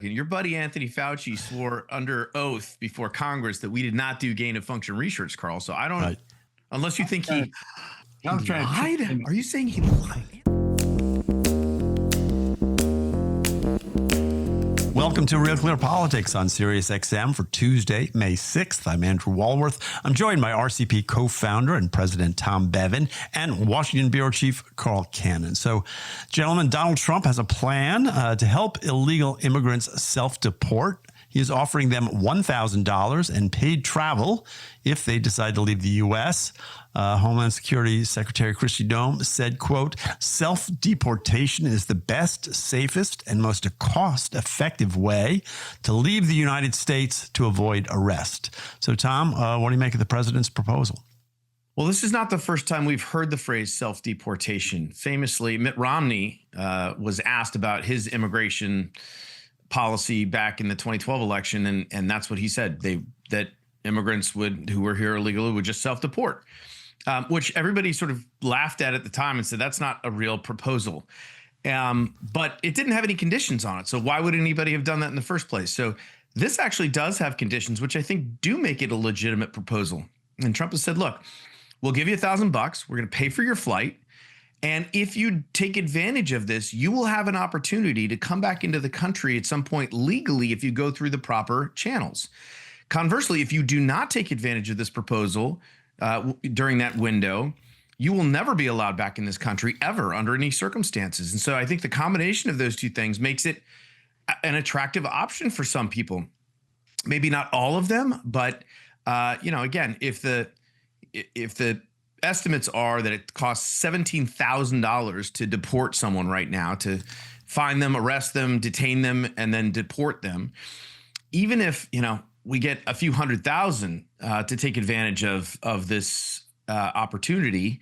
Your buddy Anthony Fauci swore under oath before Congress that we did not do gain of function research, Carl. So I don't, unless you think he lied. Are you saying he lied? Welcome to Real Clear Politics on Sirius XM for Tuesday, May 6th. I'm Andrew Walworth. I'm joined by RCP co-founder and president Tom Bevan and Washington Bureau Chief Carl Cannon. So, gentlemen, Donald Trump has a plan to help illegal immigrants self-deport. He is offering them $1,000 and paid travel if they decide to leave the U.S. Homeland Security Secretary Kristi Noem said, quote, self-deportation is the best, safest, and most cost-effective way to leave the United States to avoid arrest. So, Tom, what do you make of the president's proposal? Well, this is not the first time we've heard the phrase self-deportation. Famously, Mitt Romney was asked about his immigration policy back in the 2012 election, and that's what he said, that immigrants who were here illegally would just self-deport, which everybody sort of laughed at the time and said that's not a real proposal. But it didn't have any conditions on it. So why would anybody have done that in the first place? So this actually does have conditions, which I think do make it a legitimate proposal. And Trump has said, look, we'll give you $1,000. We're going to pay for your flight. And if you take advantage of this, you will have an opportunity to come back into the country at some point legally if you go through the proper channels. Conversely, if you do not take advantage of this proposal during that window, you will never be allowed back in this country ever under any circumstances. And so I think the combination of those two things makes it an attractive option for some people. Maybe not all of them, but again, if the estimates are that it costs $17,000 to deport someone right now, to find them, arrest them, detain them, and then deport them. Even if, we get a few $100,000 to take advantage of this opportunity,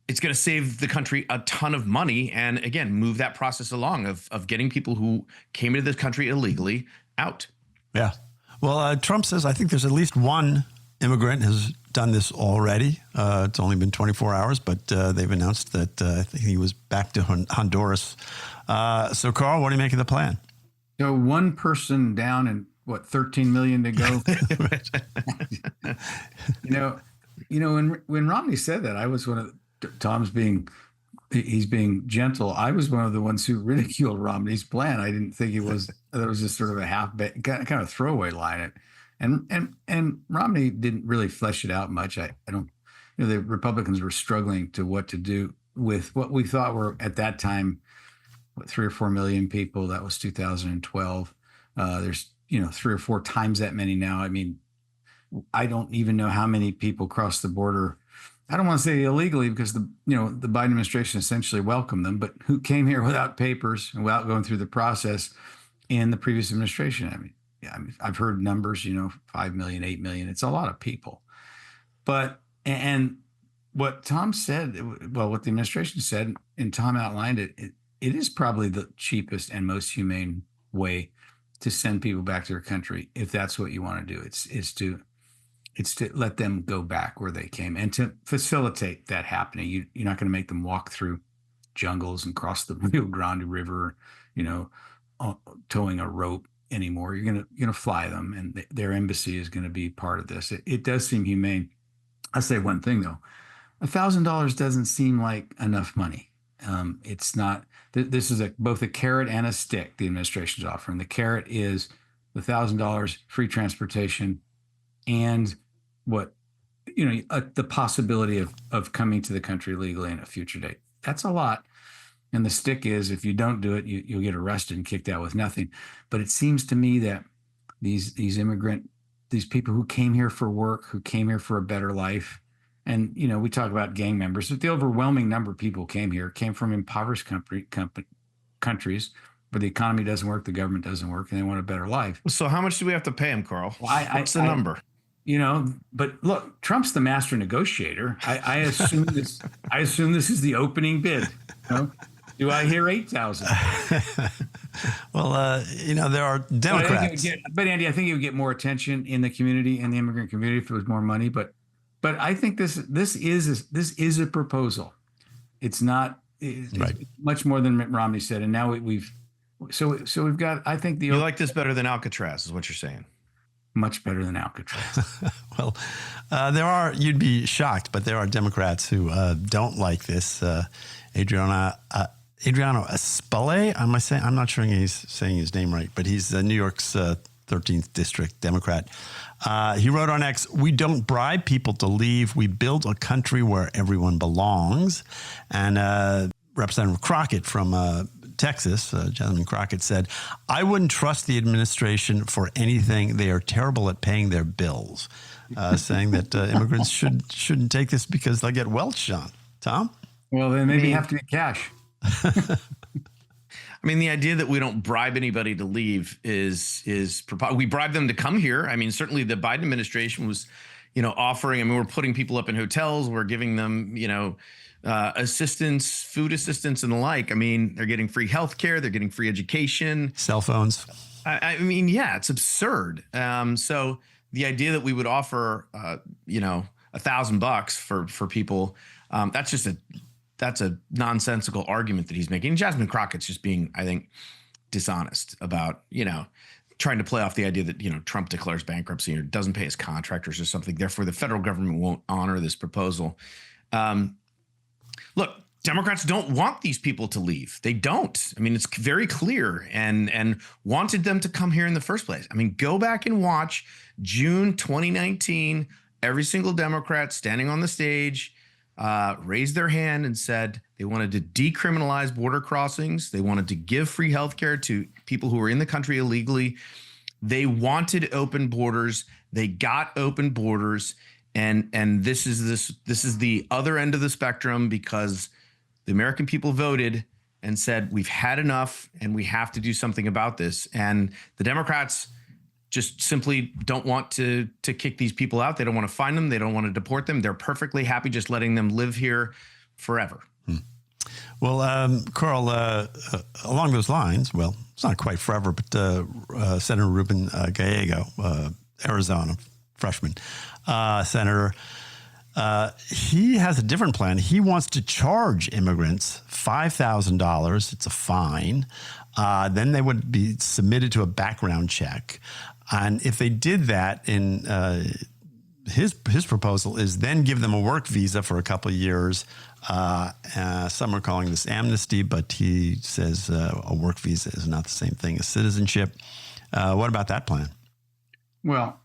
it's going to save the country a ton of money and, again, move that process along of getting people who came into this country illegally out. Yeah. Well, Trump says, I think there's at least one immigrant has done this already. It's only been 24 hours, but they've announced that I think he was back to Honduras. So, Carl, what do you make of the plan? So one person down and 13 million to go. When Romney said that, I was one of he's being gentle. I was one of the ones who ridiculed Romney's plan. I didn't think that was just sort of a kind of throwaway line. And Romney didn't really flesh it out much. The Republicans were struggling to what to do with what we thought were at that time, 3 or 4 million people. That was 2012. There's 3 or 4 times that many now. I mean, I don't even know how many people crossed the border. I don't want to say illegally because the Biden administration essentially welcomed them, but who came here without papers and without going through the process in the previous administration. I mean, I've heard numbers, 5 million, 8 million. It's a lot of people. And what Tom said, what the administration said, and Tom outlined it is probably the cheapest and most humane way to send people back to their country, if that's what you want to do. It's to let them go back where they came and to facilitate that happening. You're not going to make them walk through jungles and cross the Rio Grande River, towing a rope anymore. You're going to fly them, and their embassy is going to be part of this. It does seem humane. I'll say one thing though, $1,000 doesn't seem like enough money. It's not. This is both a carrot and a stick the administration's offering. The carrot is the $1,000 free transportation and the possibility of coming to the country legally in a future date. That's a lot. And the stick is, if you don't do it, you'll get arrested and kicked out with nothing. But it seems to me that these people who came here for work, who came here for a better life, and we talk about gang members, but the overwhelming number of people came from impoverished countries where the economy doesn't work, the government doesn't work, and they want a better life. So how much do we have to pay them, Carl? What's the number? But look, Trump's the master negotiator. I assume this. I assume this is the opening bid. Do I hear 8,000? Well, there are Democrats. But Andy, I think it would get more attention in the community, in the immigrant community, if it was more money. But I think this is a proposal. It's not. It's much more than Mitt Romney said. And now we've So we've got, I think You like this better than Alcatraz is what you're saying. much better than Alcatraz. Well, you'd be shocked, but there are Democrats who don't like this. Adriano Espale, I'm not sure he's saying his name right, but he's New York's 13th District Democrat. He wrote on X, "We don't bribe people to leave. We build a country where everyone belongs." And Representative Crockett from Texas, Jasmine Crockett, said, "I wouldn't trust the administration for anything. They are terrible at paying their bills," saying that immigrants shouldn't take this because they'll get welched on. Tom? Well, then maybe have to be cash. I mean, the idea that we don't bribe anybody to leave is we bribe them to come here. I mean, certainly the Biden administration was, offering. I mean, we're putting people up in hotels. We're giving them, assistance, food assistance, and the like. I mean, they're getting free health care. They're getting free education. Cell phones. I mean, yeah, it's absurd. So the idea that we would offer, $1,000 for people, that's a nonsensical argument that he's making. Jasmine Crockett's just being, I think, dishonest about, trying to play off the idea that, Trump declares bankruptcy or doesn't pay his contractors or something. Therefore, the federal government won't honor this proposal. Look, Democrats don't want these people to leave. They don't. I mean, it's very clear and wanted them to come here in the first place. I mean, go back and watch June 2019, every single Democrat standing on the stage raised their hand and said they wanted to decriminalize border crossings. They wanted to give free health care to people who were in the country illegally. They wanted open borders. They got open borders. And this is the other end of the spectrum because the American people voted and said, we've had enough and we have to do something about this. And the Democrats just simply don't want to kick these people out. They don't want to find them. They don't want to deport them. They're perfectly happy just letting them live here forever. Well, Carl, along those lines, well, it's not quite forever, but Senator Ruben Gallego, Arizona freshman senator, he has a different plan. He wants to charge immigrants $5,000. It's a fine. Then they would be submitted to a background check. And if they did that in his proposal is then give them a work visa for a couple of years. Some are calling this amnesty, but he says a work visa is not the same thing as citizenship. What about that plan? Well,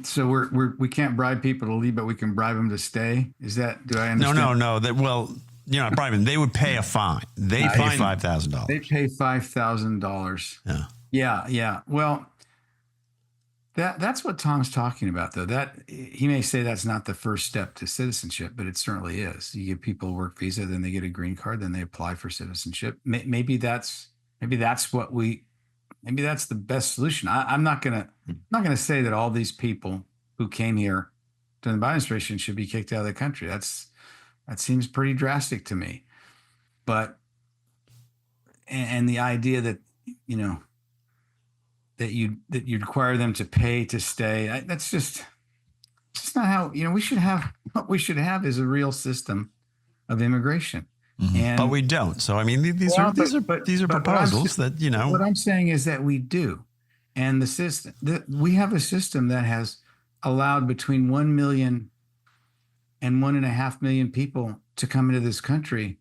so we can't bribe people to leave, but we can bribe them to stay. Is that? Do I understand? No. Not bribing. They would pay a fine. They pay $5,000. They pay $5,000. Yeah. Well, that's what Tom's talking about, though. That he may say that's not the first step to citizenship, but it certainly is. You give people a work visa, then they get a green card, then they apply for citizenship. Maybe that's the best solution. I'm not gonna say that all these people who came here during the Biden administration should be kicked out of the country. That seems pretty drastic to me. But and the idea that that you require them to pay to stay, that's just not how we should have. What we should have is a real system of immigration. Mm-hmm. But we don't. So I mean, these are proposals that What I'm saying is that we do, and the system we have a system that has allowed between 1 million and 1.5 million people to come into this country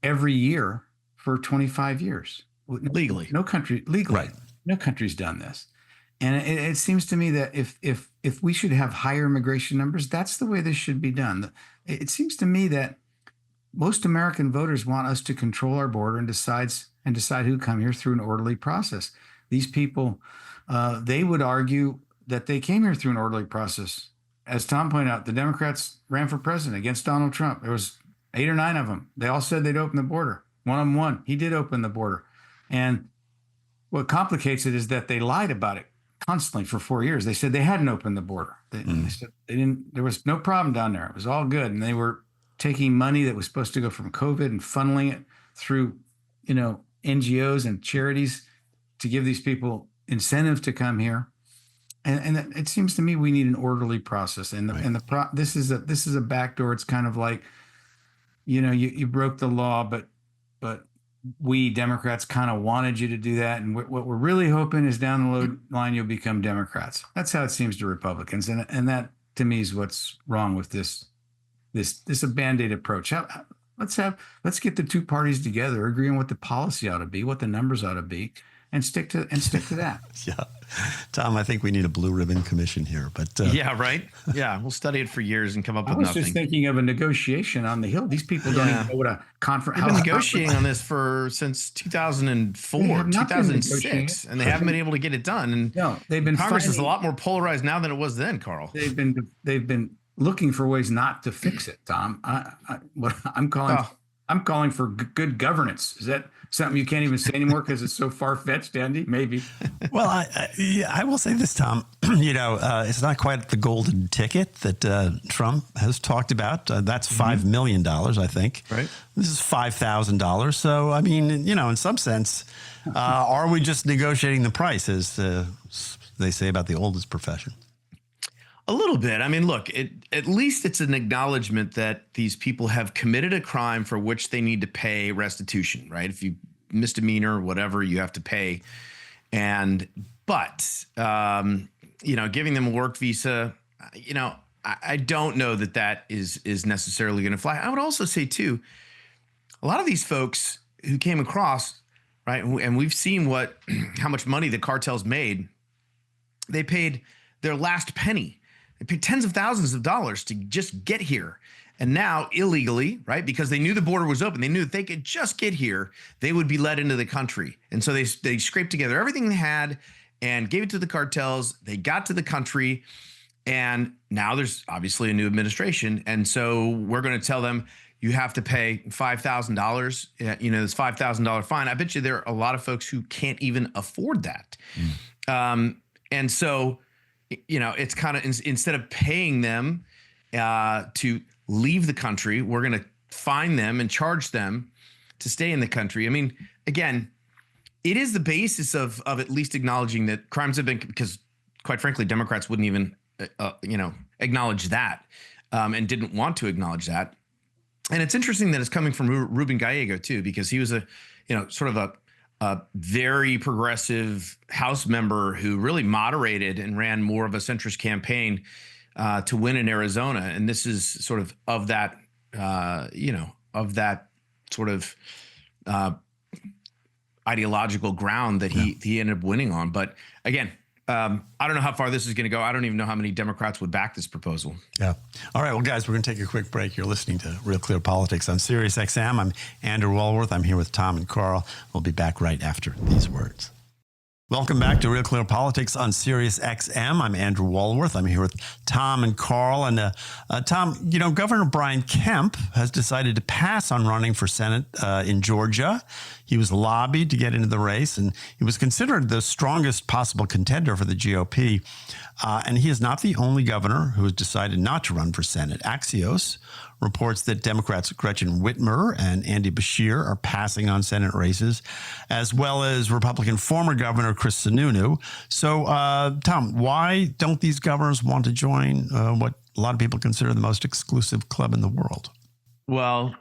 every year for 25 years legally. No country legally. Right. No country's done this, and it seems to me that if we should have higher immigration numbers, that's the way this should be done. It seems to me that most American voters want us to control our border and decide who come here through an orderly process. These people, they would argue that they came here through an orderly process. As Tom pointed out, the Democrats ran for president against Donald Trump. There was 8 or 9 of them. They all said they'd open the border. One of them won. He did open the border. And what complicates it is that they lied about it constantly for 4 years. They said they hadn't opened the border. They said they didn't. There was no problem down there. It was all good. And they were taking money that was supposed to go from COVID and funneling it through, NGOs and charities to give these people incentives to come here. And it seems to me we need an orderly process. And this is a backdoor. It's kind of like, you broke the law, but we Democrats kind of wanted you to do that, and what we're really hoping is down the line you'll become Democrats. That's how it seems to Republicans, and that to me is what's wrong with this a band-aid approach. Let's get the two parties together, agree on what the policy ought to be, what the numbers ought to be, and stick to that. Yeah. Tom, I think we need a blue ribbon commission here, but yeah, right. Yeah. We'll study it for years and come up with nothing. I was just thinking of a negotiation on the Hill. These people don't even know what a conference. They've been negotiating on this since 2004, 2006, and they haven't been able to get it done. And no, they've been Congress is a lot more polarized now than it was then, Carl. They've been looking for ways not to fix it, Tom. I'm calling for good governance. Is that something you can't even say anymore because it's so far-fetched, Andy? Maybe. Well, I will say this, Tom. It's not quite the golden ticket that Trump has talked about. That's $5 million, I think. Right. This is $5,000. So, I mean, in some sense, are we just negotiating the price, as they say about the oldest profession? A little bit. I mean, look, at least it's an acknowledgement that these people have committed a crime for which they need to pay restitution, right? If you misdemeanor or whatever, you have to pay. But giving them a work visa, I don't know that is necessarily going to fly. I would also say too, a lot of these folks who came across, right, and we've seen how much money the cartels made. They paid their last penny. They paid tens of thousands of dollars to just get here. And now illegally, right, because they knew the border was open, they knew if they could just get here, they would be let into the country. And so they scraped together everything they had and gave it to the cartels. They got to the country, and now there's obviously a new administration. And so we're going to tell them, you have to pay $5,000, this $5,000 fine. I bet you there are a lot of folks who can't even afford that. And so, it's kind of, instead of paying them to leave the country, we're going to fine them and charge them to stay in the country. I mean, again, it is the basis of at least acknowledging that crimes have been, because quite frankly, Democrats wouldn't even, acknowledge that and didn't want to acknowledge that. And it's interesting that it's coming from Ruben Gallego too, because he was sort of a very progressive House member who really moderated and ran more of a centrist campaign to win in Arizona. And this is sort of that, of that sort of ideological ground that he ended up winning on. But again, I don't know how far this is going to go. I don't even know how many Democrats would back this proposal. Yeah. All right. Well, guys, we're going to take a quick break. You're listening to Real Clear Politics on Sirius XM. I'm Andrew Walworth. I'm here with Tom and Carl. We'll be back right after these words. Welcome back to Real Clear Politics on Sirius XM. I'm Andrew Walworth. I'm here with Tom and Carl. And Tom, Governor Brian Kemp has decided to pass on running for Senate in Georgia. He was lobbied to get into the race, and he was considered the strongest possible contender for the GOP. And he is not the only governor who has decided not to run for Senate. Axios reports that Democrats Gretchen Whitmer and Andy Beshear are passing on Senate races, as well as Republican former Governor Chris Sununu. So, Tom, why don't these governors want to join what a lot of people consider the most exclusive club in the world? Well,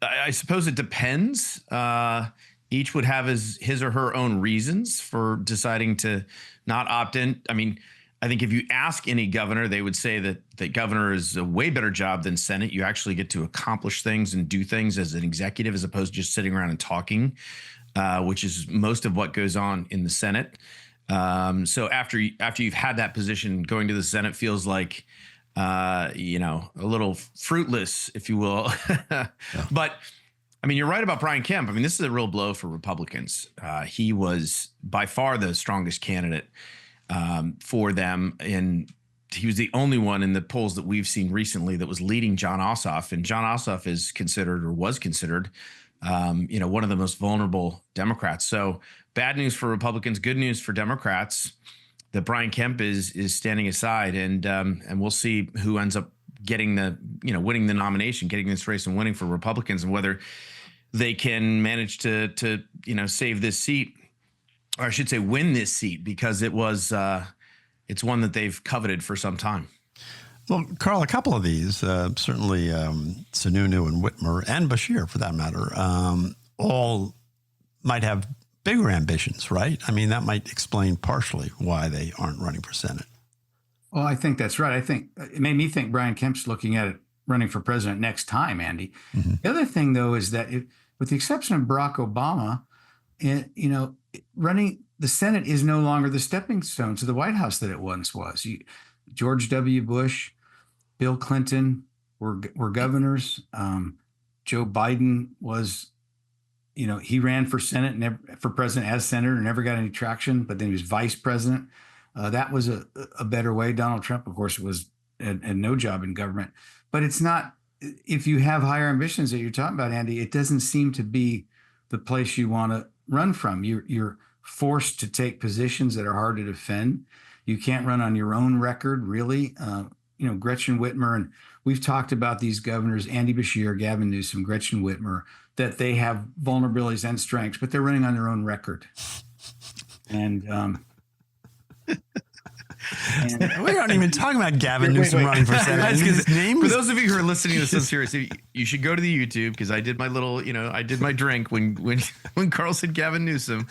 I suppose it depends. Each would have his or her own reasons for deciding to not opt in. I mean, I think if you ask any governor, they would say that governor is a way better job than Senate. You actually get to accomplish things and do things as an executive, as opposed to just sitting around and talking, which is most of what goes on in the Senate. So after you've had that position, going to the Senate feels like, a little fruitless, if you will. Yeah. But I mean, you're right about Brian Kemp. I mean, this is a real blow for Republicans. He was by far the strongest candidate for them. And he was the only one in the polls that we've seen recently that was leading Jon Ossoff. And Jon Ossoff is considered, or was considered, one of the most vulnerable Democrats. So bad news for Republicans, good news for Democrats that Brian Kemp is standing aside. And we'll see who ends up getting winning the nomination, getting this race and winning for Republicans, and whether they can manage to save this seat, or I should say win this seat, because it's one that they've coveted for some time. Well, Carl, a couple of these, certainly Sununu and Whitmer and Bashir, for that matter, all might have bigger ambitions, right? I mean, that might explain partially why they aren't running for Senate. Well, I think that's right. I think it made me think Brian Kemp's looking at it running for president next time, Andy. Mm-hmm. The other thing, though, is that with the exception of Barack Obama, running the Senate is no longer the stepping stone to the White House that it once was. George W. Bush, Bill Clinton were governors. Joe Biden was, he ran for Senate, for president as senator, never got any traction, but then he was vice president. That was a better way. Donald Trump, of course, had no job in government. But it's not, if you have higher ambitions that you're talking about, Andy, it doesn't seem to be the place you want to run from. You're forced to take positions that are hard to defend. You can't run on your own record, really. Gretchen Whitmer, and we've talked about these governors, Andy Bashir, Gavin Newsom, Gretchen Whitmer, that they have vulnerabilities and strengths, but they're running on their own record. And we aren't even talking about Gavin Newsom running for Senate. For those of you who are listening to this so seriously, you should go to the YouTube, because I did my little, I did my drink when Carl said Gavin Newsom.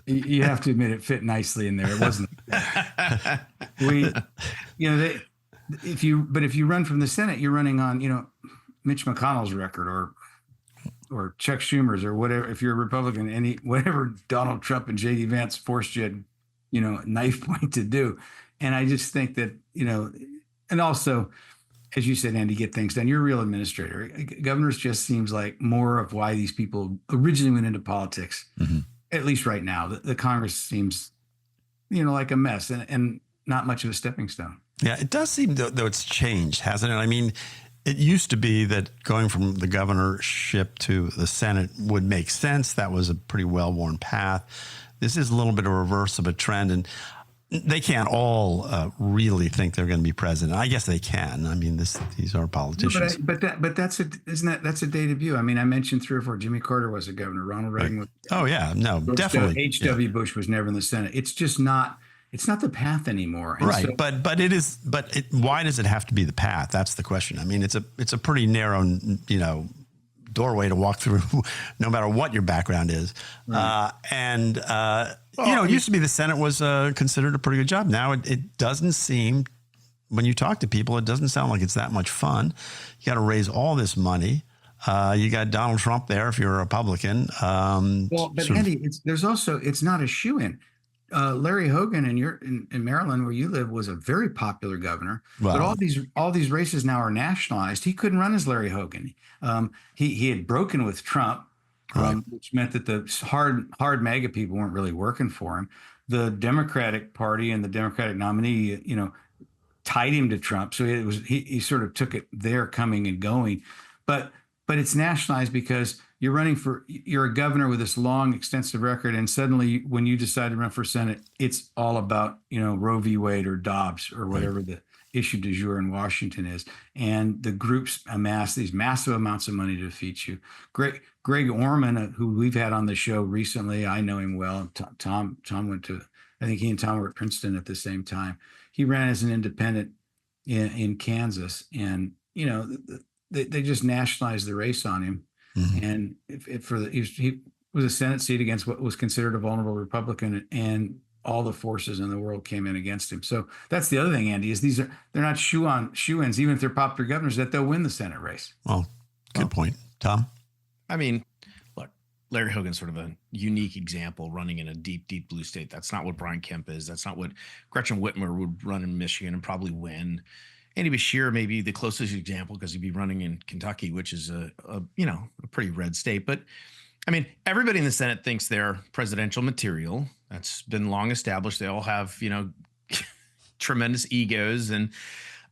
You have to admit it fit nicely in there. It wasn't. If you run from the Senate, you're running on, Mitch McConnell's record or Chuck Schumer's or whatever. If you're a Republican, whatever Donald Trump and J.D. Vance forced you at, knife point to do. And I just think that, and also, as you said, Andy, get things done. You're a real administrator. Governors just seems like more of why these people originally went into politics. Mm-hmm. At least right now, the Congress seems, like a mess and not much of a stepping stone. Yeah, it does seem though it's changed, hasn't it? I mean, it used to be that going from the governorship to the Senate would make sense. That was a pretty well-worn path. This is a little bit of a reverse of a trend, and they can't all really think they're going to be president. I guess they can. I mean, these are politicians. But that's a dated view. I mean, I mentioned 3 or 4. Jimmy Carter was a governor. Ronald Reagan was. Oh yeah, no, definitely. H.W. Bush was never in the Senate. It's just not. It's not the path anymore. And right, but it is. But why does it have to be the path? That's the question. I mean, it's a pretty narrow, doorway to walk through, no matter what your background is. Right. It used to be the Senate was considered a pretty good job. Now it doesn't seem, when you talk to people, it doesn't sound like it's that much fun. You got to raise all this money. You got Donald Trump there if you're a Republican. Andy, it's not a shoo-in. Larry Hogan in Maryland, where you live, was a very popular governor. Wow. But all these races now are nationalized. He couldn't run as Larry Hogan. He had broken with Trump, which meant that the hard MAGA people weren't really working for him. The Democratic Party and the Democratic nominee, tied him to Trump. So he sort of took it there, coming and going. But it's nationalized because you're a governor with this long, extensive record, and suddenly when you decide to run for Senate, it's all about, Roe v. Wade or Dobbs or whatever the issue du jour in Washington is. And the groups amass these massive amounts of money to defeat you. Greg Orman, who we've had on the show recently, I know him well. Tom went to, I think he and Tom were at Princeton at the same time. He ran as an independent in Kansas, and, they just nationalized the race on him. Mm-hmm. And he was a Senate seat against what was considered a vulnerable Republican, and all the forces in the world came in against him. So that's the other thing, Andy, is they're not shoe-ins, even if they're popular governors, that they'll win the Senate race. Well, good point. Tom? I mean, look, Larry Hogan's sort of a unique example running in a deep, deep blue state. That's not what Brian Kemp is. That's not what Gretchen Whitmer would run in Michigan and probably win. Andy Bashir may be the closest example because he'd be running in Kentucky, which is a pretty red state. But I mean, everybody in the Senate thinks they're presidential material. That's been long established. They all have, tremendous egos. And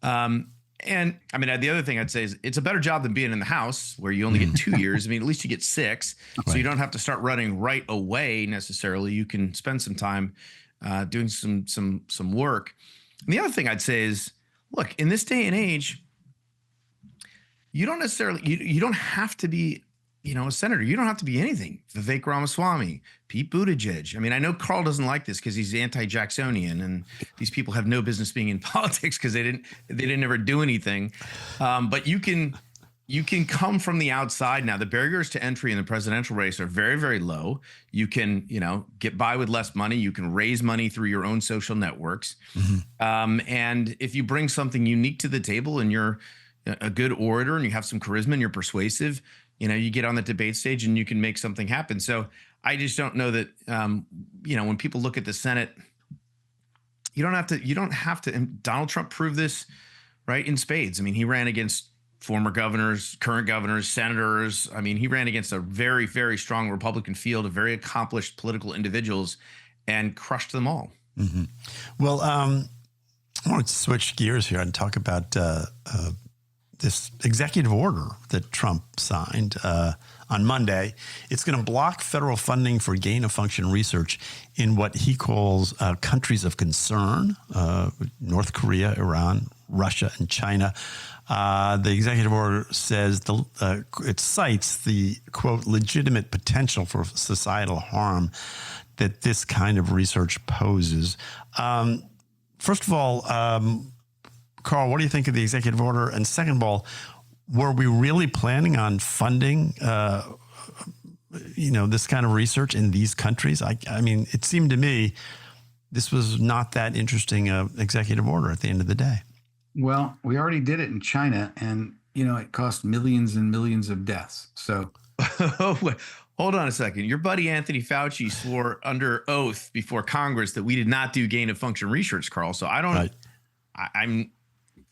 I mean, the other thing I'd say is it's a better job than being in the House, where you only get 2 years. I mean, at least you get 6. Right. So you don't have to start running right away necessarily. You can spend some time doing some work. And the other thing I'd say is, look, in this day and age, you don't necessarily, you don't have to be, a senator. You don't have to be anything. Vivek Ramaswamy, Pete Buttigieg. I mean, I know Carl doesn't like this because he's anti-Jacksonian, and these people have no business being in politics because they didn't ever do anything. But you can come from the outside now. The barriers to entry in the presidential race are very, very low. You can, get by with less money. You can raise money through your own social networks. And if you bring something unique to the table and you're a good orator and you have some charisma and you're persuasive, you get on the debate stage and you can make something happen. So I just don't know that, when people look at the Senate, you don't have to, and Donald Trump proved this, right, in spades. I mean, he ran against former governors, current governors, senators. I mean, he ran against a very, very strong Republican field of very accomplished political individuals and crushed them all. Well, I want to switch gears here and talk about this executive order that Trump signed on Monday. It's going to block federal funding for gain-of-function research in what he calls countries of concern, North Korea, Iran, Russia, and China. The executive order says it cites the, quote, legitimate potential for societal harm that this kind of research poses. First of all, Carl, what do you think of the executive order? And second of all, were we really planning on funding, this kind of research in these countries? I mean, it seemed to me this was not that interesting executive order at the end of the day. Well, we already did it in China, and it cost millions and millions of deaths. So, hold on a second. Your buddy Anthony Fauci swore under oath before Congress that we did not do gain-of-function research, Carl. So I don't. Right.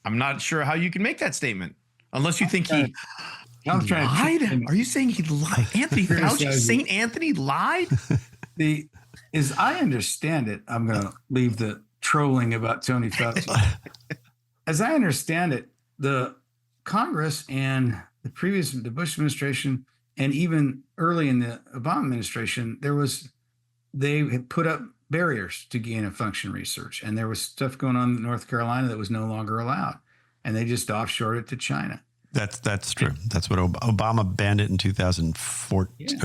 I'm not sure how you can make that statement unless you think he lied. Are you saying he lied? Anthony Fauci, St. Anthony lied? As I understand it, I'm going to leave the trolling about Tony Fauci. As I understand it, the Congress and the Bush administration, and even early in the Obama administration, they had put up barriers to gain-of-function research, and there was stuff going on in North Carolina that was no longer allowed, and they just offshored it to China. That's true. That's what Obama banned it in 2014,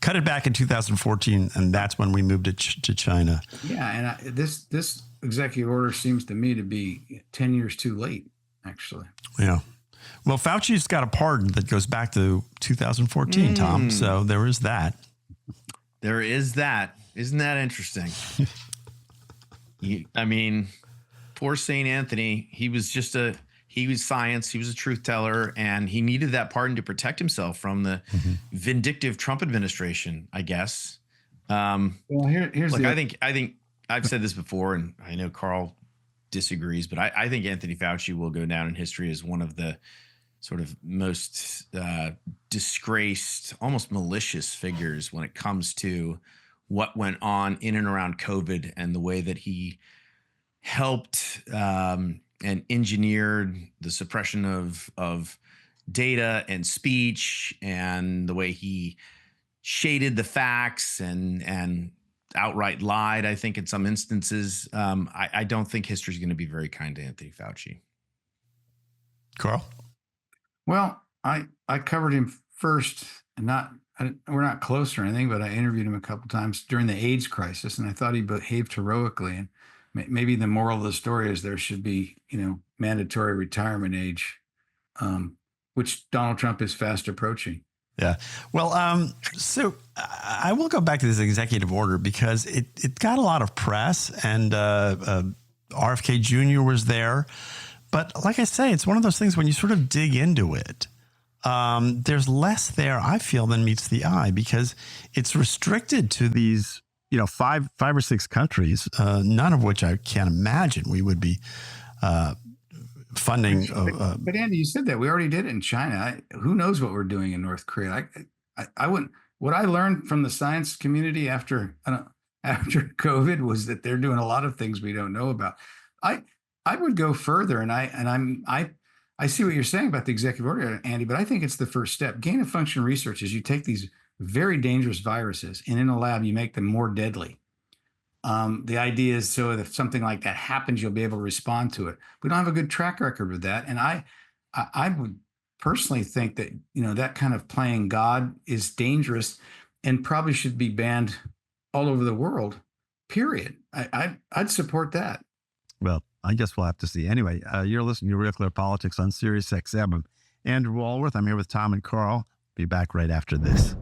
cut it back in 2014, and that's when we moved it to China. Yeah, and this executive order seems to me to be 10 years too late, actually. Yeah. Well, Fauci's got a pardon that goes back to 2014, Tom. So there is that. There is that. Isn't that interesting? I mean, poor St. Anthony. He was science. He was a truth teller, and he needed that pardon to protect himself from the vindictive Trump administration, I guess. Well, here's I think I've said this before, and I know Carl disagrees, but I think Anthony Fauci will go down in history as one of the sort of most disgraced, almost malicious figures when it comes to what went on in and around COVID and the way that he helped and engineered the suppression of data and speech, and the way he shaded the facts and outright lied, I think, in some instances. I don't think history is going to be very kind to Anthony Fauci. Carl? Well, I covered him first, and we're not close or anything, but I interviewed him a couple times during the AIDS crisis, and I thought he behaved heroically. And maybe the moral of the story is there should be, mandatory retirement age, which Donald Trump is fast approaching. Yeah. Well, so I will go back to this executive order because it got a lot of press, and RFK Jr. was there. But like I say, it's one of those things when you sort of dig into it, there's less there, I feel, than meets the eye, because it's restricted to these, five or six countries, none of which I can't imagine we would be funding. But Andy, you said that we already did it in China. Who knows what we're doing in North Korea? I wouldn't. What I learned from the science community after COVID was that they're doing a lot of things we don't know about. I would go further, and I see what you're saying about the executive order, Andy, but I think it's the first step. Gain-of-function research is you take these very dangerous viruses, and in a lab you make them more deadly. The idea is so that if something like that happens, you'll be able to respond to it. We don't have a good track record with that, and I would personally think that, that kind of playing God is dangerous and probably should be banned all over the world, period. I'd support that. Well, I guess we'll have to see. Anyway, you're listening to Real Clear Politics on Sirius XM. I'm Andrew Walworth. I'm here with Tom and Carl. Be back right after this.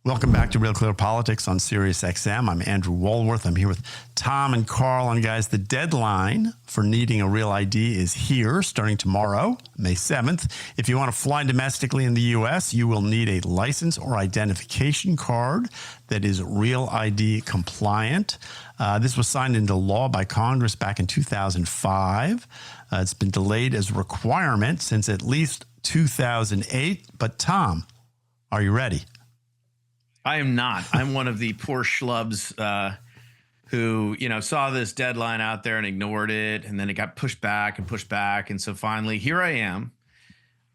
Welcome back to Real Clear Politics on Sirius XM. I'm Andrew Walworth. I'm here with Tom and Carl. And guys, the deadline for needing a real ID is here starting tomorrow, May 7th. If you want to fly domestically in the U.S., you will need a license or identification card that is Real ID compliant. This was signed into law by Congress back in 2005. It's been delayed as a requirement since at least 2008. But Tom, are you ready? I am not. I'm one of the poor schlubs who, saw this deadline out there and ignored it. And then it got pushed back and pushed back. And so finally, here I am.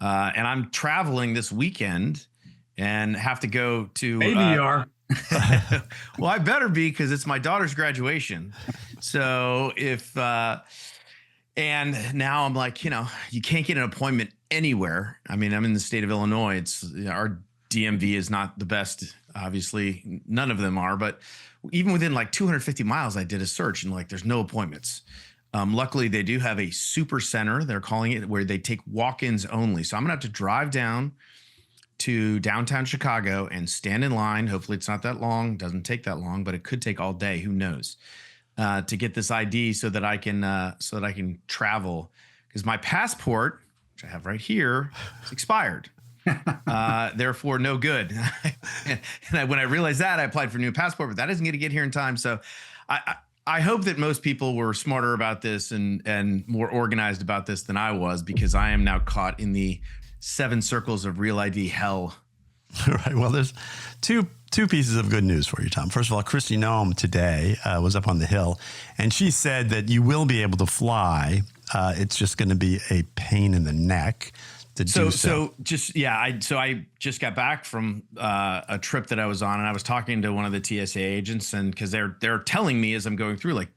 And I'm traveling this weekend and have to go to. Maybe you are. Well, I better be, because it's my daughter's graduation. So and now I'm like, you can't get an appointment anywhere. I mean, I'm in the state of Illinois. It's our DMV is not the best. Obviously, none of them are. But even within like 250 miles, I did a search and there's no appointments. Luckily, they do have a super center, they're calling it, where they take walk-ins only. So I'm going to have to drive down to downtown Chicago and stand in line. Hopefully, it's not that long. Doesn't take that long, but it could take all day. Who knows? To get this ID so that I can travel, because my passport, which I have right here, is expired. Therefore, no good. And when I realized that, I applied for a new passport, but that isn't going to get here in time. So I hope that most people were smarter about this and more organized about this than I was, because I am now caught in the 7 circles of Real ID hell. Right. Well, there's two pieces of good news for you, Tom. First of all, Kristi Noem today was up on the Hill, and she said that you will be able to fly. It's just going to be a pain in the neck. I just got back from a trip that I was on, and I was talking to one of the TSA agents, and because they're telling me as I'm going through, like,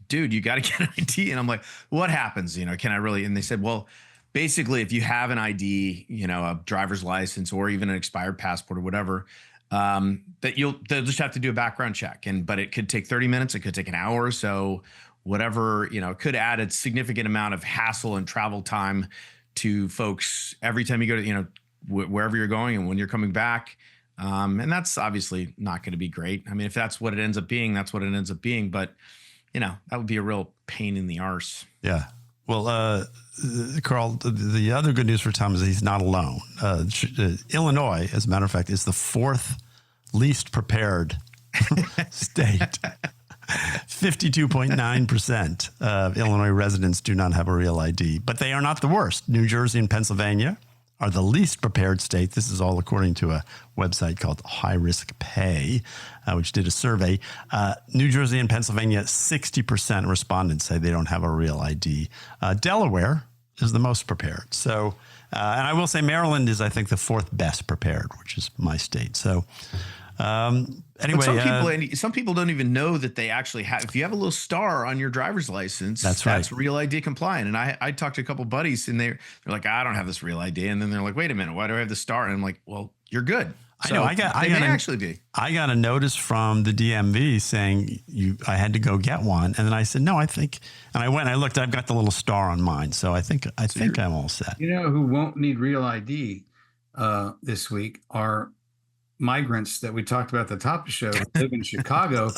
dude, you got to get an ID, and I'm like, what happens? Can I really? And they said, well, basically, if you have an ID, a driver's license or even an expired passport or whatever, they'll just have to do a background check, but it could take 30 minutes, it could take an hour or so, whatever. It could add a significant amount of hassle and travel time to folks every time you go to, wherever you're going and when you're coming back. And that's obviously not going to be great. I mean, if that's what it ends up being, that's what it ends up being. But, that would be a real pain in the arse. Yeah. Well, Carl, the other good news for Tom is he's not alone. Illinois, as a matter of fact, is the 4th least prepared state. 52.9% of Illinois residents do not have a real ID, but they are not the worst. New Jersey and Pennsylvania are the least prepared state. This is all according to a website called High Risk Pay, which did a survey. New Jersey and Pennsylvania, 60% respondents say they don't have a real ID. Delaware is the most prepared. So, and I will say Maryland is, I think, the 4th best prepared, which is my state. So, anyway, some people don't even know that they actually have. If you have a little star on your driver's license, that's Real ID compliant. And I talked to a couple buddies, and they're like, I don't have this Real ID. And then they're like, wait a minute, why do I have the star? And I'm like, well, you're good. I know. I got a notice from the DMV saying I had to go get one, and then I said no. I think, and I went. And I looked. I've got the little star on mine, so I think I'm all set. Who won't need Real ID this week are migrants that we talked about at the top of the show, live in Chicago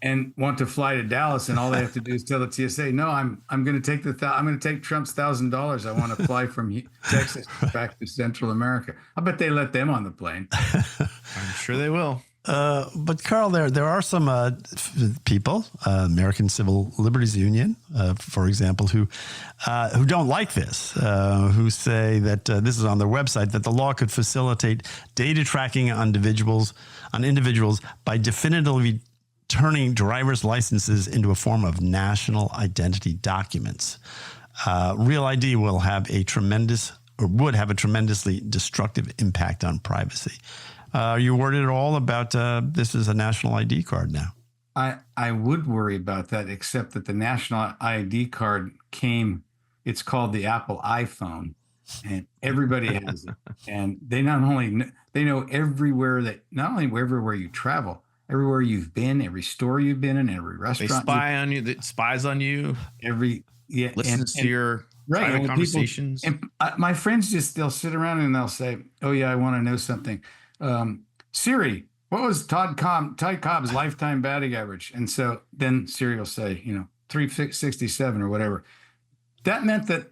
and want to fly to Dallas, and all they have to do is tell the TSA, no, I'm going to take Trump's $1,000. I want to fly from Texas back to Central America. I bet they let them on the plane. I'm sure they will. But Carl, there are some people, American Civil Liberties Union, for example, who don't like this, who say that this is on their website, that the law could facilitate data tracking on individuals by definitively turning driver's licenses into a form of national identity documents. Real ID would have a tremendously destructive impact on privacy. Are you worried at all about this as a national ID card now? I would worry about that, except that the national ID card it's called the Apple iPhone. and everybody has it. And they they know not only everywhere you travel, everywhere you've been, every store you've been in, every They restaurant, spy on you. That spies on you. Listens to your right. private And when conversations. my friends they'll sit around and they'll say, "Oh yeah, I want to know something." Siri, what was Todd Cobb's lifetime batting average? And so then Siri will say, 367 or whatever. That meant that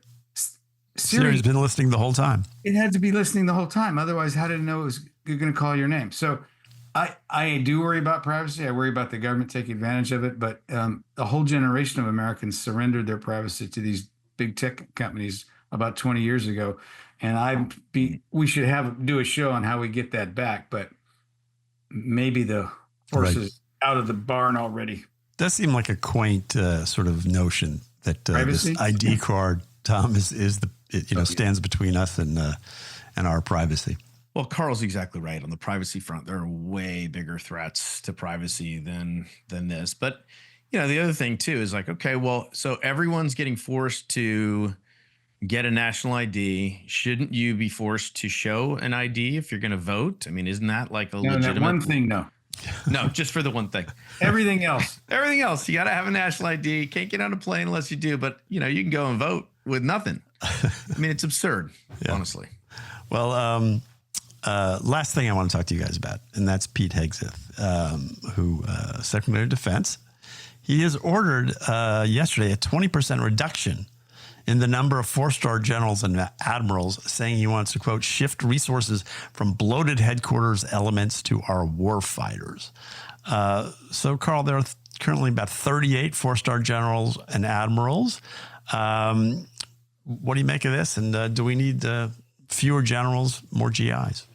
Siri's been listening the whole time. It had to be listening the whole time. Otherwise, how did it know it was going to call your name? So I do worry about privacy. I worry about the government taking advantage of it. But a whole generation of Americans surrendered their privacy to these big tech companies about 20 years ago. And we should do a show on how we get that back. But maybe the horse is out of the barn already. Does seem like a quaint sort of notion that this ID card, Tom, stands between us and our privacy. Well, Carl's exactly right. On the privacy front, there are way bigger threats to privacy than this. But the other thing too is like, okay, well, so everyone's getting forced to get a national ID. Shouldn't you be forced to show an ID if you're going to vote? I mean, isn't that like a legitimate one thing? No. No, just for the one thing. Everything else. Everything else. You got to have a national ID. Can't get on a plane unless you do. But, you can go and vote with nothing. I mean, it's absurd, honestly. Well, last thing I want to talk to you guys about, and that's Pete Hegseth, who Secretary of Defense. He has ordered yesterday a 20% reduction in the number of four-star generals and admirals, saying he wants to, quote, shift resources from bloated headquarters elements to our war fighters. So, Carl, there are currently about 38 four-star generals and admirals. What do you make of this? And do we need fewer generals, more GIs?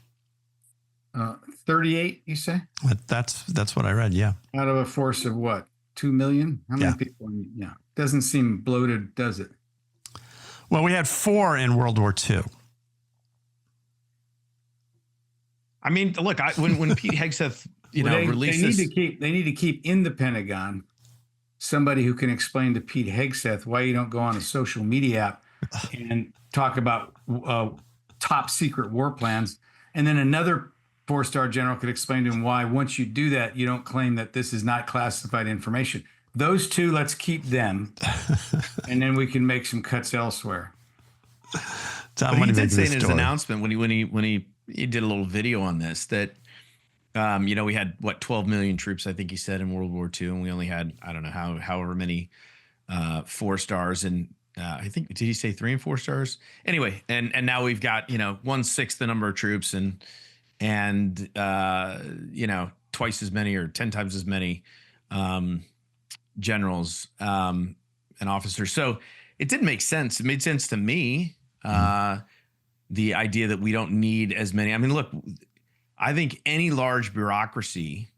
38, you say? That's what I read, yeah. Out of a force of what, 2 million? How many people? Yeah. Doesn't seem bloated, does it? Well, we had 4 in World War II. I mean, look, when Pete Hegseth, releases, they need to keep in the Pentagon somebody who can explain to Pete Hegseth why you don't go on a social media app and talk about top secret war plans, and then another four-star general could explain to him why once you do that, you don't claim that this is not classified information. Those two, let's keep them, and then we can make some cuts elsewhere. Tom, but he did say in his announcement when he did a little video on this that we had 12 million troops, I think he said, in World War II, and we only had however many 4 stars, and I think did he say 3 and 4 stars? Anyway, and now we've got 1/6 the number of troops and twice as many or 10 times as many generals and officers. So it didn't make sense. It made sense to me. The idea that we don't need as many. I mean, look, I think any large bureaucracy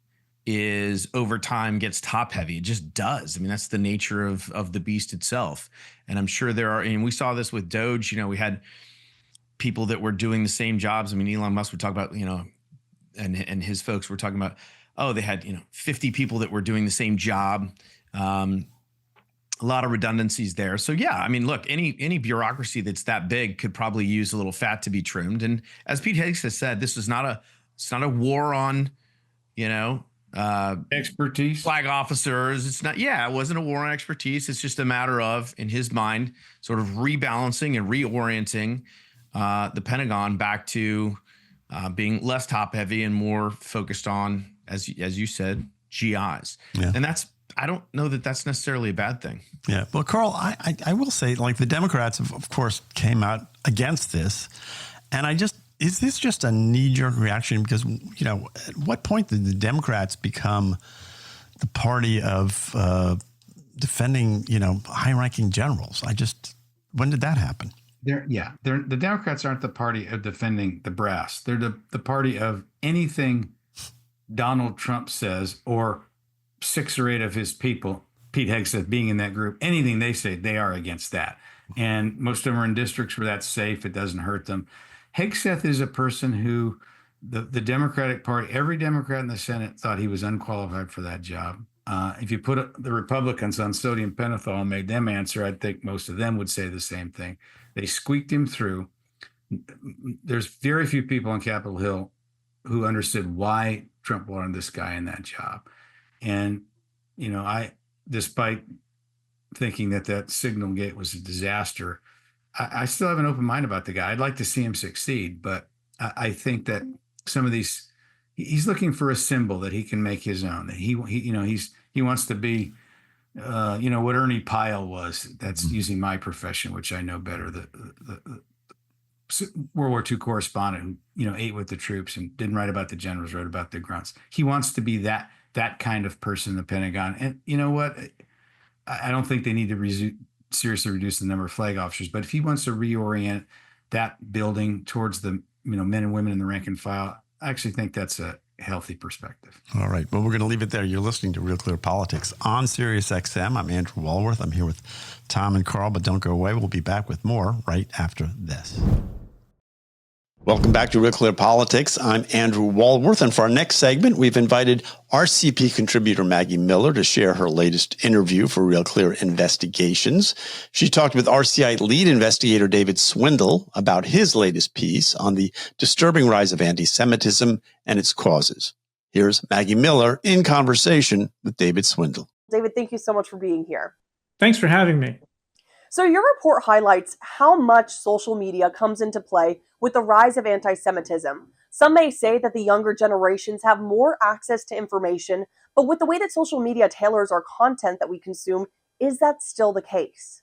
is over time gets top heavy. It just does. I mean, that's the nature of the beast itself. And I'm sure there are, and we saw this with Doge, we had people that were doing the same jobs. I mean, Elon Musk would talk about, and his folks were talking about, they had, 50 people that were doing the same job. A lot of redundancies there. So yeah, I mean, look, any bureaucracy that's that big could probably use a little fat to be trimmed. And as Pete Hegseth said, this is not a war on, expertise, flag officers. It's not, it wasn't a war on expertise. It's just a matter of, in his mind, sort of rebalancing and reorienting the Pentagon back to being less top heavy and more focused on, as you said, GIs. Yeah. And I don't know that that's necessarily a bad thing. Yeah. Well, Carl, I will say, like, the Democrats, of course, came out against this. And is this just a knee-jerk reaction? Because, at what point did the Democrats become the party of defending, high-ranking generals? When did that happen? The Democrats aren't the party of defending the brass. They're the party of anything Donald Trump says, or 6 or 8 of his people, Pete Hegseth being in that group, anything they say, they are against that. And most of them are in districts where that's safe. It doesn't hurt them. Hegseth is a person who the Democratic Party, every Democrat in the Senate thought he was unqualified for that job. If you put the Republicans on sodium pentothal and made them answer, I think most of them would say the same thing. They squeaked him through. there's very few people on Capitol Hill who understood why Trump wanted this guy in that job. And, despite thinking that Signal Gate was a disaster, I still have an open mind about the guy. I'd like to see him succeed, but I think that some of these, he's looking for a symbol that he can make his own. That he wants to be, what Ernie Pyle was. That's using my profession, which I know better. The World War II correspondent who, ate with the troops and didn't write about the generals, wrote about the grunts. He wants to be that kind of person in the Pentagon. And you know what? I don't think they need to seriously reduce the number of flag officers, but if he wants to reorient that building towards the men and women in the rank and file, I actually think that's a healthy perspective. All right. Well, we're going to leave it there. You're listening to Real Clear Politics on Sirius XM. I'm Andrew Walworth. I'm here with Tom and Carl, but don't go away. We'll be back with more right after this. Welcome back to Real Clear Politics. I'm Andrew Walworth, and for our next segment, we've invited RCP contributor Maggie Miller to share her latest interview for Real Clear Investigations. She talked with RCI lead investigator David Swindle about his latest piece on the disturbing rise of anti-Semitism and its causes. Here's Maggie Miller in conversation with David Swindle. David, thank you so much for being here. Thanks for having me. So your report highlights how much social media comes into play with the rise of anti-Semitism. Some may say that the younger generations have more access to information, but with the way that social media tailors our content that we consume, is that still the case?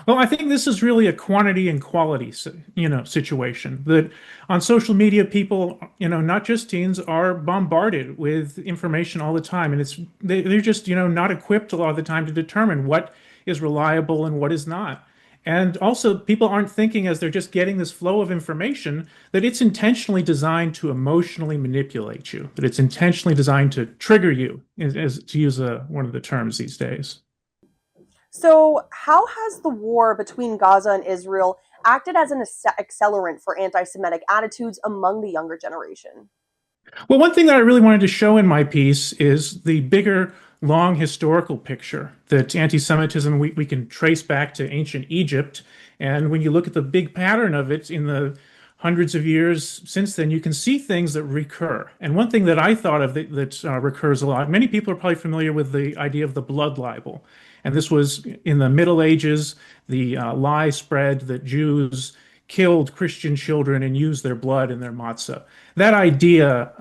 Well, I think this is really a quantity and quality, situation. That on social media, people, not just teens, are bombarded with information all the time, and they're just, not equipped a lot of the time to determine what is reliable and what is not. And also, people aren't thinking as they're just getting this flow of information that it's intentionally designed to emotionally manipulate you, that it's intentionally designed to trigger you, as to use one of the terms these days. So how has the war between Gaza and Israel acted as an accelerant for anti-Semitic attitudes among the younger generation? Well, one thing that I really wanted to show in my piece is the bigger, long historical picture that anti-Semitism we can trace back to ancient Egypt. And when you look at the big pattern of it in the hundreds of years since then, you can see things that recur. And one thing that I thought of that recurs a lot, many people are probably familiar with the idea of the blood libel. And this was in the Middle Ages, the lie spread that Jews killed Christian children and used their blood in their matzah. That idea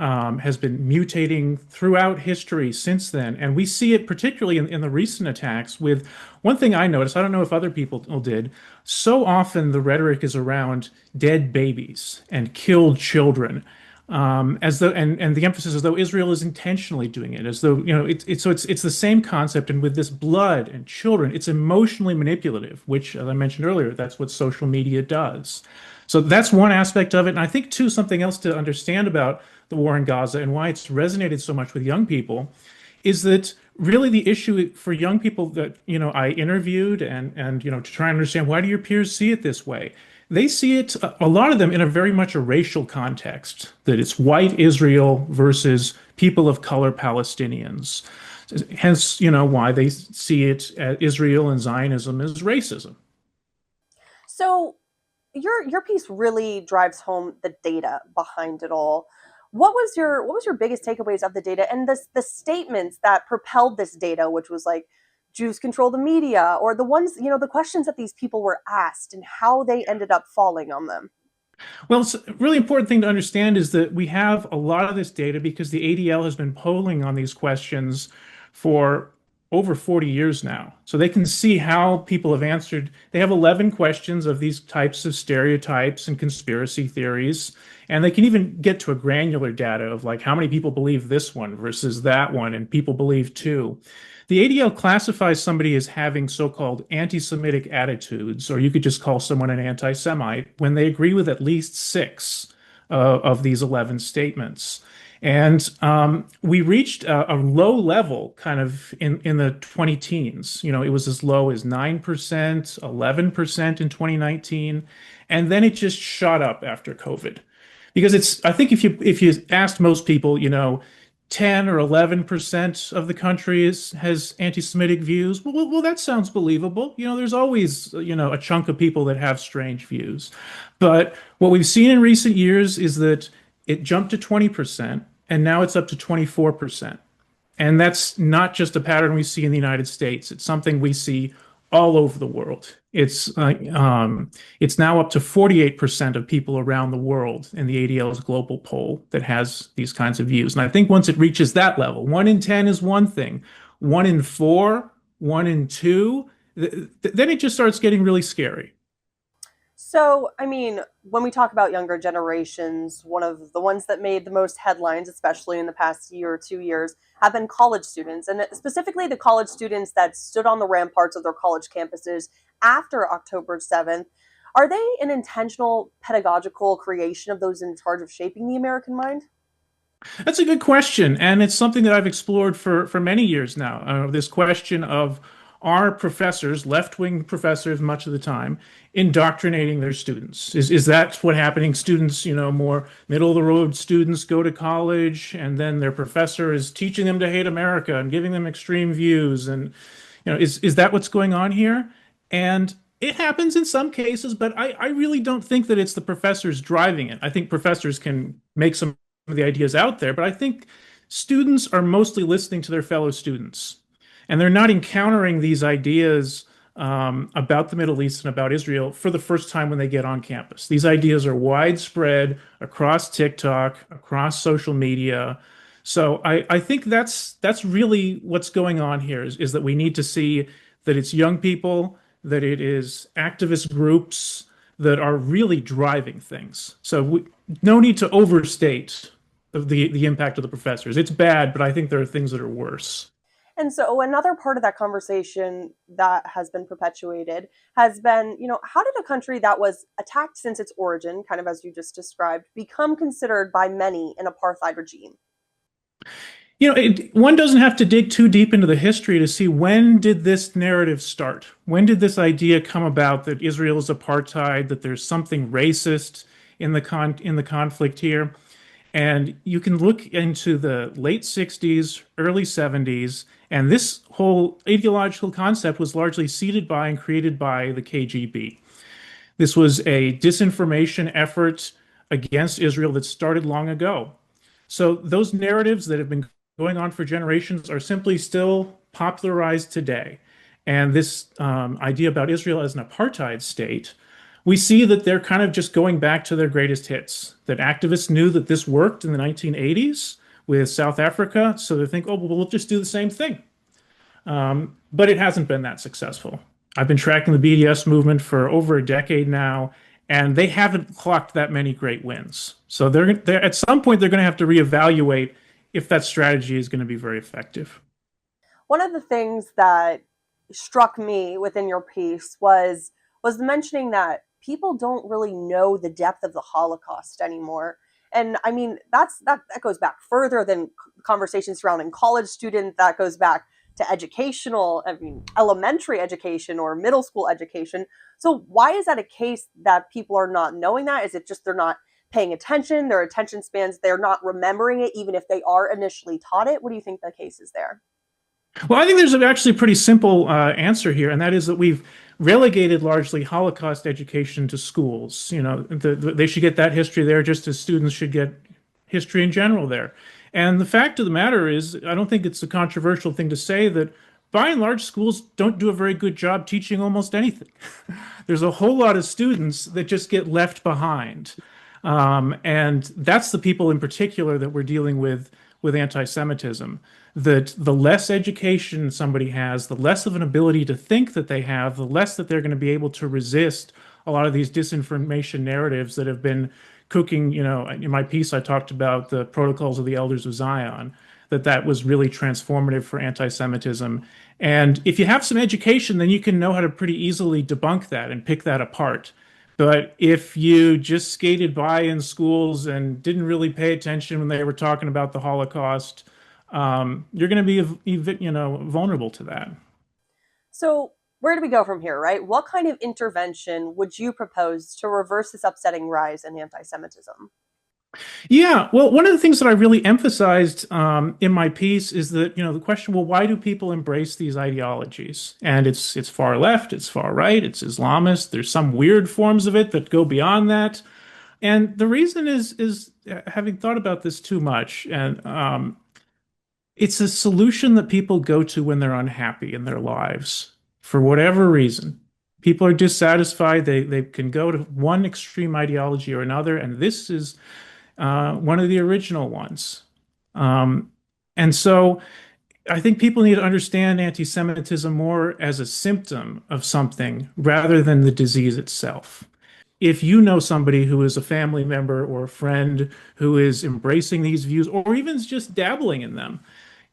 has been mutating throughout history since then. And we see it particularly in the recent attacks with one thing I noticed, I don't know if other people did, so often the rhetoric is around dead babies and killed children. As though, and the emphasis as though Israel is intentionally doing it, as though, it's the same concept. And with this blood and children, it's emotionally manipulative, which, as I mentioned earlier, that's what social media does. So that's one aspect of it. And I think, too, something else to understand about the war in Gaza and why it's resonated so much with young people is that really the issue for young people that, I interviewed and to try and understand, why do your peers see it this way? They see it, a lot of them, in a very much a racial context, that it's white Israel versus people of color Palestinians. Hence, why they see it, Israel and Zionism, as racism. So your piece really drives home the data behind it all. What was your biggest takeaways of the data and the statements that propelled this data, which was like, Jews control the media, or the ones, the questions that these people were asked and how they ended up falling on them? Well, it's a really important thing to understand is that we have a lot of this data because the ADL has been polling on these questions for over 40 years now. So they can see how people have answered. They have 11 questions of these types of stereotypes and conspiracy theories. And they can even get to a granular data of like how many people believe this one versus that one, and people believe two. The ADL classifies somebody as having so-called anti-Semitic attitudes, or you could just call someone an anti-Semite, when they agree with at least 6 of these 11 statements. And we reached a low level kind of in the 20 teens. It was as low as 9%, 11% in 2019. And then it just shot up after COVID. Because I think if you asked most people, 10 or 11% of the country has anti-Semitic views. Well, that sounds believable. There's always, a chunk of people that have strange views. But what we've seen in recent years is that it jumped to 20%, and now it's up to 24%. And that's not just a pattern we see in the United States. It's something we see all over the world. It's now up to 48% of people around the world in the ADL's global poll that has these kinds of views. And I think once it reaches that level, 1 in 10 is one thing, 1 in 4, 1 in 2, then it just starts getting really scary. So, I mean, when we talk about younger generations, one of the ones that made the most headlines, especially in the past year or 2 years, have been college students, and specifically the college students that stood on the ramparts of their college campuses after October 7th. Are they an intentional pedagogical creation of those in charge of shaping the American mind? That's a good question, and it's something that I've explored for many years now. This question of, are professors, left-wing professors much of the time, indoctrinating their students? Is that what's happening? Students, more middle-of-the-road students go to college, and then their professor is teaching them to hate America and giving them extreme views. And, is that what's going on here? And it happens in some cases, but I really don't think that it's the professors driving it. I think professors can make some of the ideas out there, but I think students are mostly listening to their fellow students. And they're not encountering these ideas about the Middle East and about Israel for the first time when they get on campus. These ideas are widespread across TikTok, across social media. So I think that's really what's going on here is that we need to see that it's young people, that it is activist groups that are really driving things. So no need to overstate the impact of the professors. It's bad, but I think there are things that are worse. And so another part of that conversation that has been perpetuated has been, how did a country that was attacked since its origin, kind of as you just described, become considered by many an apartheid regime? One doesn't have to dig too deep into the history to see, when did this narrative start? When did this idea come about that Israel is apartheid, that there's something racist in the conflict here? And you can look into the late 60s, early 70s, and this whole ideological concept was largely seeded by and created by the KGB. This was a disinformation effort against Israel that started long ago. So those narratives that have been going on for generations are simply still popularized today. And this idea about Israel as an apartheid state, we see that they're kind of just going back to their greatest hits. That activists knew that this worked in the 1980s with South Africa, so they think, oh, well, we'll just do the same thing. But it hasn't been that successful. I've been tracking the BDS movement for over a decade now, and they haven't clocked that many great wins. So they're at some point, they're going to have to reevaluate if that strategy is going to be very effective. One of the things that struck me within your piece was the mentioning that people don't really know the depth of the Holocaust anymore. And I mean, that goes back further than conversations surrounding college students. That goes back to elementary education or middle school education. So why is that a case that people are not knowing that? Is it just they're not paying attention, their attention spans, they're not remembering it, even if they are initially taught it? What do you think the case is there? Well, I think there's actually a pretty simple answer here, and that is that we've relegated largely Holocaust education to schools. They should get that history there just as students should get history in general there. And the fact of the matter is, I don't think it's a controversial thing to say that by and large, schools don't do a very good job teaching almost anything. There's a whole lot of students that just get left behind. And that's the people in particular that we're dealing with anti-Semitism. That the less education somebody has, the less of an ability to think that they have, the less that they're going to be able to resist a lot of these disinformation narratives that have been cooking. In my piece, I talked about the Protocols of the Elders of Zion, that was really transformative for anti-Semitism. And if you have some education, then you can know how to pretty easily debunk that and pick that apart. But if you just skated by in schools and didn't really pay attention when they were talking about the Holocaust, you're going to be, vulnerable to that. So where do we go from here, right? What kind of intervention would you propose to reverse this upsetting rise in anti-Semitism? Yeah, well, one of the things that I really emphasized in my piece is that, the question, well, why do people embrace these ideologies? And it's far left, it's far right, it's Islamist. There's some weird forms of it that go beyond that. And the reason is having thought about this too much, and it's a solution that people go to when they're unhappy in their lives for whatever reason. People are dissatisfied. They can go to one extreme ideology or another, and this is one of the original ones. And so I think people need to understand anti-Semitism more as a symptom of something rather than the disease itself. If you know somebody who is a family member or a friend who is embracing these views or even is just dabbling in them,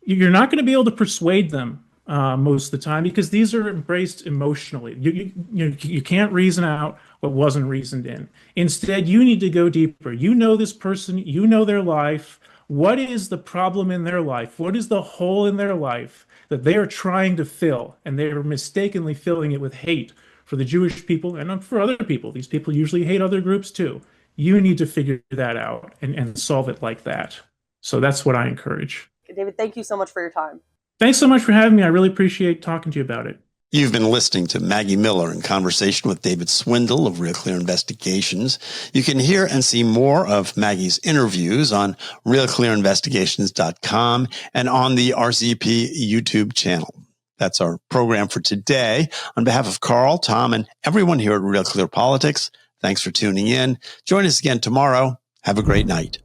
you're not going to be able to persuade them most of the time because these are embraced emotionally. You can't reason out what wasn't reasoned in. Instead, you need to go deeper. You know this person, you know their life. What is the problem in their life? What is the hole in their life that they are trying to fill? And they are mistakenly filling it with hate for the Jewish people and for other people. These people usually hate other groups too. You need to figure that out and solve it like that. So that's what I encourage. David, thank you so much for your time. Thanks so much for having me. I really appreciate talking to you about it. You've been listening to Maggie Miller in conversation with David Swindle of Real Clear Investigations. You can hear and see more of Maggie's interviews on realclearinvestigations.com and on the RCP YouTube channel. That's our program for today. On behalf of Carl, Tom, and everyone here at Real Clear Politics, thanks for tuning in. Join us again tomorrow. Have a great night.